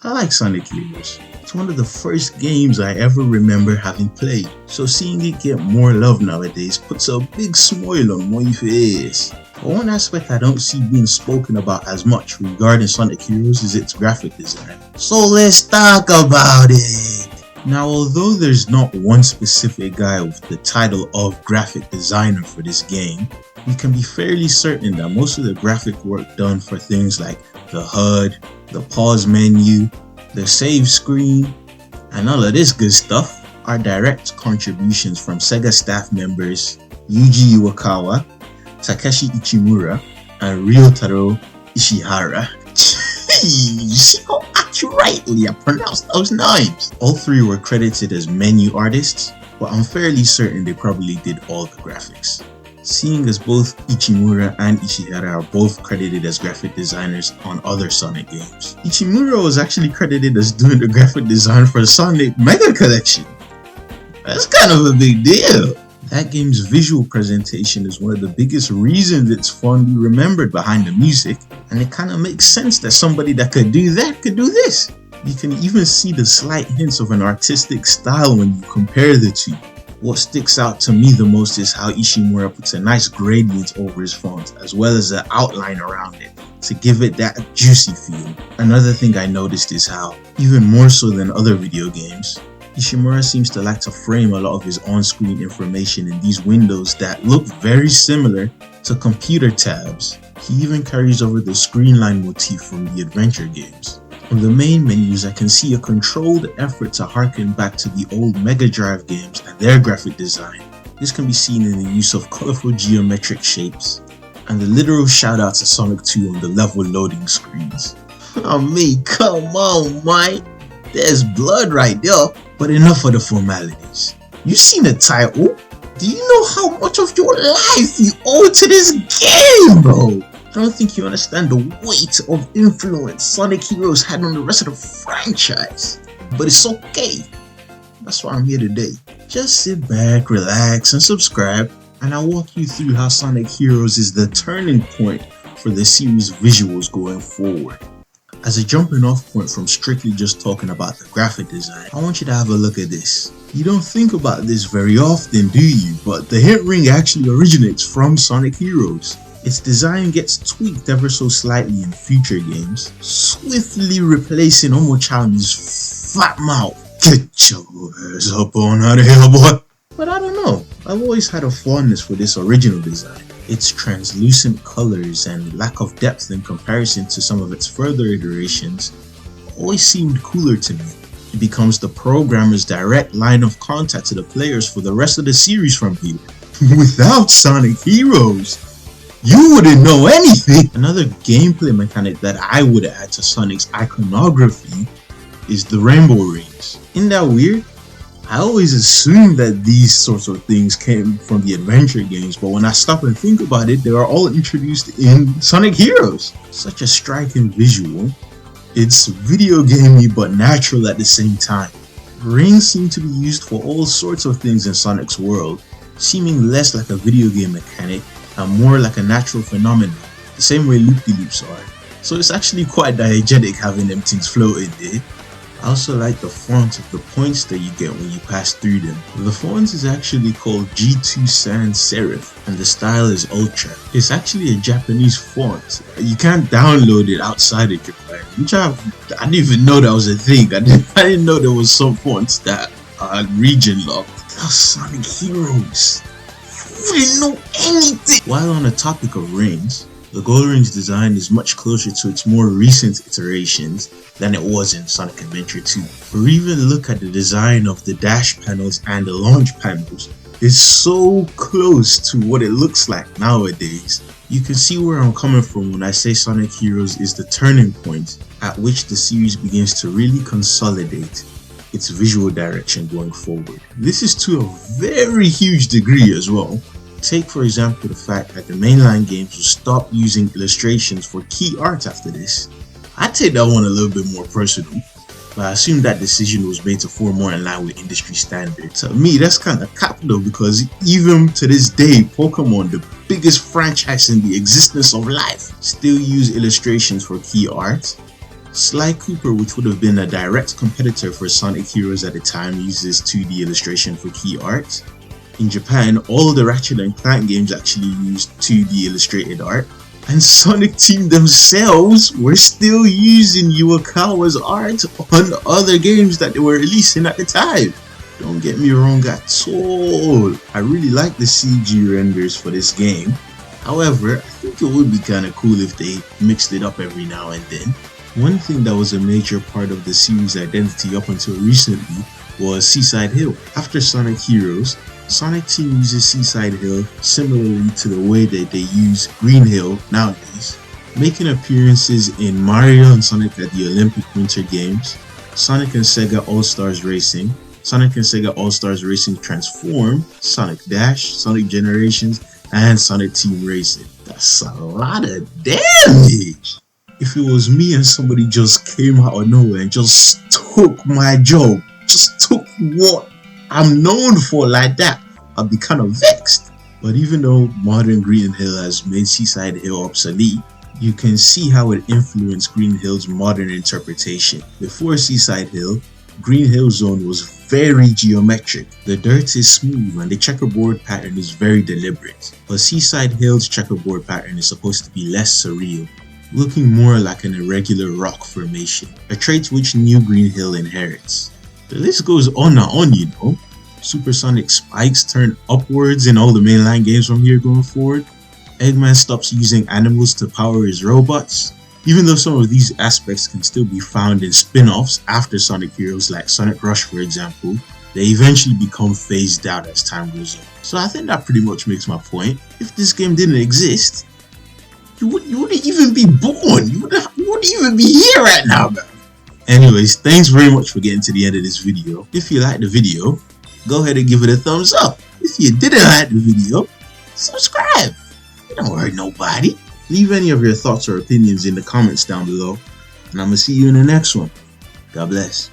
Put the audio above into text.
I like Sonic Heroes. It's one of the first games I ever remember having played, so seeing it get more love nowadays puts a big smile on my face. But one aspect I don't see being spoken about as much regarding Sonic Heroes is its graphic design. So let's talk about it! Now, although there's not one specific guy with the title of graphic designer for this game, we can be fairly certain that most of the graphic work done for things like the HUD, the pause menu, the save screen, and all of this good stuff are direct contributions from Sega staff members Yuji Iwakawa, Takeshi Ichimura, and Ryotaro Ishihara. Jeez, how accurately I pronounced those names! All three were credited as menu artists, but I'm fairly certain they probably did all the graphics. Seeing as both Ichimura and Ishihara are both credited as graphic designers on other Sonic games. Ichimura was actually credited as doing the graphic design for Sonic Mega Collection. That's kind of a big deal. That game's visual presentation is one of the biggest reasons it's fondly remembered behind the music, and it kind of makes sense that somebody that could do that could do this. You can even see the slight hints of an artistic style when you compare the two. What sticks out to me the most is how Ishimura puts a nice gradient over his font, as well as an outline around it, to give it that juicy feel. Another thing I noticed is how, even more so than other video games, Ishimura seems to like to frame a lot of his on-screen information in these windows that look very similar to computer tabs. He even carries over the screenline motif from the adventure games. On the main menus, I can see a controlled effort to harken back to the old Mega Drive games and their graphic design. This can be seen in the use of colorful geometric shapes, and the literal shout out to Sonic 2 on the level loading screens. I mean, come on, man. There's blood right there. But enough of the formalities. You seen the title? Do you know how much of your life you owe to this game, bro? I don't think you understand the weight of influence Sonic Heroes had on the rest of the franchise. But it's okay. That's why I'm here today. Just sit back, relax, and subscribe, and I'll walk you through how Sonic Heroes is the turning point for the series' visuals going forward. As a jumping off point from strictly just talking about the graphic design, I want you to have a look at this. You don't think about this very often, do you? But the hit ring actually originates from Sonic Heroes. Its design gets tweaked ever so slightly in future games, swiftly replacing Omochami's fat mouth. Get your ass up on out of here, boy! But I don't know, I've always had a fondness for this original design. Its translucent colors and lack of depth in comparison to some of its further iterations always seemed cooler to me. It becomes the programmer's direct line of contact to the players for the rest of the series from here. Without Sonic Heroes, you wouldn't know anything! Another gameplay mechanic that I would add to Sonic's iconography is the rainbow rings. Isn't that weird? I always assumed that these sorts of things came from the adventure games, but when I stop and think about it, they are all introduced in Sonic Heroes. Such a striking visual. It's video gamey but natural at the same time. Rings seem to be used for all sorts of things in Sonic's world, seeming less like a video game mechanic and more like a natural phenomenon, the same way loop-de-loops are. So it's actually quite diegetic having them things floating there. I also like the font of the points that you get when you pass through them. The font is actually called G2 Sans Serif and the style is Ultra. It's actually a Japanese font. You can't download it outside of Japan, which I didn't even know that was a thing. I didn't know there was some fonts that are region locked. That's Sonic Heroes. You didn't know anything! While on the topic of rings, the Gold Ring's design is much closer to its more recent iterations than it was in Sonic Adventure 2. Or even look at the design of the dash panels and the launch panels. It's so close to what it looks like nowadays. You can see where I'm coming from when I say Sonic Heroes is the turning point at which the series begins to really consolidate its visual direction going forward. This is to a very huge degree as well. Take for example the fact that the mainline games will stop using illustrations for key art after this. I take that one a little bit more personal, but I assume that decision was made to fall more in line with industry standards. To me, that's kind of cap though, because even to this day, Pokemon, the biggest franchise in the existence of life, still use illustrations for key art. Sly Cooper, which would have been a direct competitor for Sonic Heroes at the time, uses 2D illustration for key art. In Japan, all the Ratchet and Clank games actually used 2D illustrated art. And Sonic Team themselves were still using Yuakawa's art on other games that they were releasing at the time. Don't get me wrong at all, I really like the CG renders for this game. However, I think it would be kinda cool if they mixed it up every now and then. One thing that was a major part of the series' identity up until recently was Seaside Hill. After Sonic Heroes, Sonic Team uses Seaside Hill similarly to the way that they use Green Hill nowadays, making appearances in Mario and Sonic at the Olympic Winter Games, Sonic and Sega All-Stars Racing, Sonic and Sega All-Stars Racing Transform, Sonic Dash, Sonic Generations, and Sonic Team Racing. That's a lot of damage! If it was me and somebody just came out of nowhere and just took my job, just took what I'm known for like that, I'd be kind of vexed. But even though modern Green Hill has made Seaside Hill obsolete, you can see how it influenced Green Hill's modern interpretation. Before Seaside Hill, Green Hill Zone was very geometric. The dirt is smooth and the checkerboard pattern is very deliberate. But Seaside Hill's checkerboard pattern is supposed to be less surreal, looking more like an irregular rock formation, a trait which New Green Hill inherits. The list goes on and on, you know. Supersonic spikes turn upwards in all the mainline games from here going forward. Eggman stops using animals to power his robots. Even though some of these aspects can still be found in spin-offs after Sonic Heroes like Sonic Rush for example, they eventually become phased out as time goes on. So I think that pretty much makes my point. If this game didn't exist, you wouldn't even be born. You wouldn't even be here right now, man. Anyways, thanks very much for getting to the end of this video. If you liked the video, go ahead and give it a thumbs up. If you didn't like the video, subscribe. It don't hurt nobody. Leave any of your thoughts or opinions in the comments down below, and I'm gonna see you in the next one. God bless.